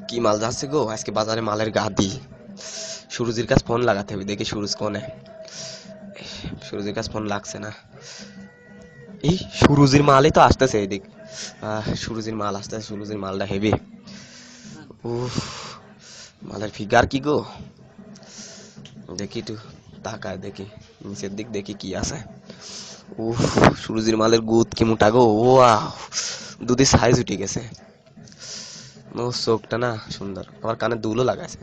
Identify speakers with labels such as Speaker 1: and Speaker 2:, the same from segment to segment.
Speaker 1: কি মাল যাচ্ছে গো আজকে বাজারে, মালের গাদি। সুরজির কাছে ফোন লাগাতে হবে, দেখি সুরজ কোনে। সুরজির কাছে ফোন লাগছে না। এই সুরজির মালই তো আসতেছে এদিক। সুরজির মাল আসতেছে, সুরজির মালটা হেভি। উফ, মালের ফিগার কি গো, দেখি একটু তাকায় দেখি নিচের দিক, দেখি কি আছে। উফ, সুরজির মালের গুদ কি মোটা গো, ওয়াও, দুধের সাইজ উঠে গেছে। ও চোখটা না সুন্দর, আবার কানে দুলও লাগাইছে।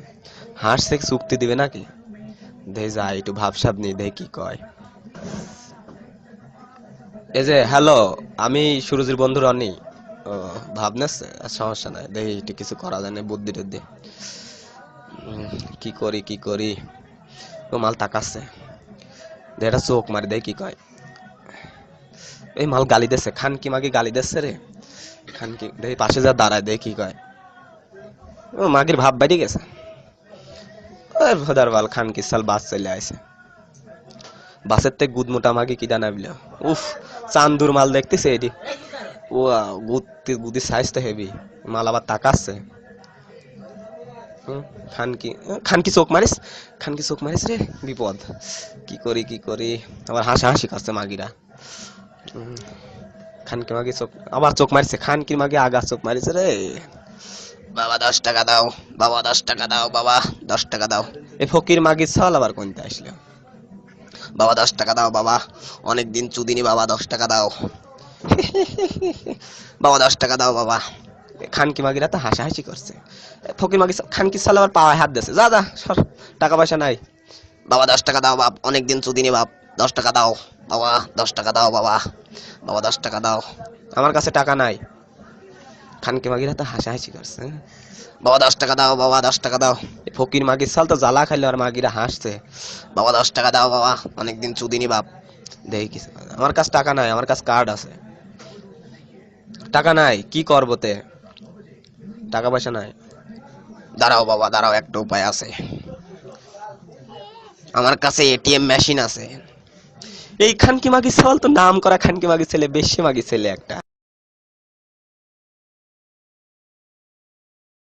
Speaker 1: হাসছে চুক্তি দিবে নাকি, দে যায় একটু ভাবসাব নি, দেখি কি কয়। এই যে হ্যালো, আমি সুরজির বন্ধু রনি। ও, ভাবনাছে, সমস্যা নাই, দেখি একটু কিছু করা যায় না, বুদ্ধি টুদ্ধি। কি করি কি করি। ও মাল তাকাচ্ছে, এটা চোখ মারি দেয় কি কয়। এই মাল গালি দিচ্ছে, খানকি মাগি গালি দিচ্ছে রে। খানকি দেখি পাশে যা দাঁড়ায়, দেখি কি কয়। ও মাগির ভাব বাইরে গেছে। ওই ভোদার বাল, খানকি সাল বাস চলে আসে। বাসের থেকে গুদ মোটা মাগি কি দানা বিল। উফ, চান্দুর মাল দেখতেছে এটি। ও গুদির সাইজ তো হেভি। মাল আবার তাকাচ্ছে। খানকি খানকি চোখ মারিস, খানকি চোখ মারিস রে, বিপদ। কি করি কি করি, আবার হাসি হাসি কাছে মাগিরা। খানকি মাগি চোখ, আবার চোখ মারিছে, খানকির মাগি আগা চোখ মারিছে রে। বাবা 10 টাকা দাও, বাবা 10 টাকা দাও, বাবা 10 টাকা দাও। এই ফকির মাগির ছাল আবার কোনটা আসলো। বাবা 10 টাকা দাও বাবা, অনেকদিন চুদিনি বাবা, 10 টাকা দাও। বাবা 10 টাকা দাও বাবা। খানকি মাগিরা তো হাসাহাসি করছে। ফকির মাগি খানকি ছাল আবার পাওয়ায় হাত দিয়েছে, যা যা সর, টাকা পয়সা নাই। বাবা 10 টাকা দাও বাপ, অনেকদিন চুদিনি বাপ, 10 টাকা দাও বাবা, 10 টাকা দাও বাবা, বাবা 10 টাকা দাও। আমার কাছে টাকা নাই। খানকি মাগিরা তো হাসাহাসি করছে। বাবা 10 টাকা দাও বাবা, 10 টাকা দাও। ফকির মাগির সাল তো জ্বালা খাইলো, আর মাগিরা হাসছে। বাবা 10 টাকা দাও বাবা, অনেকদিন চুদিনি বাপ। দেখি কিছু, আমার কাছে টাকা নাই, আমার কাছে কার্ড আছে। টাকা নাই, কি করবো তে, টাকা পয়সা নাই। দাঁড়াও বাবা দাঁড়াও, একটা উপায় আছে, আমার কাছে এটিএম মেশিন আছে। এই খানকি মাগির ছাল তো নাম করা খানকি মাগির ছেলে, বেশি মাগির ছেলে একটা।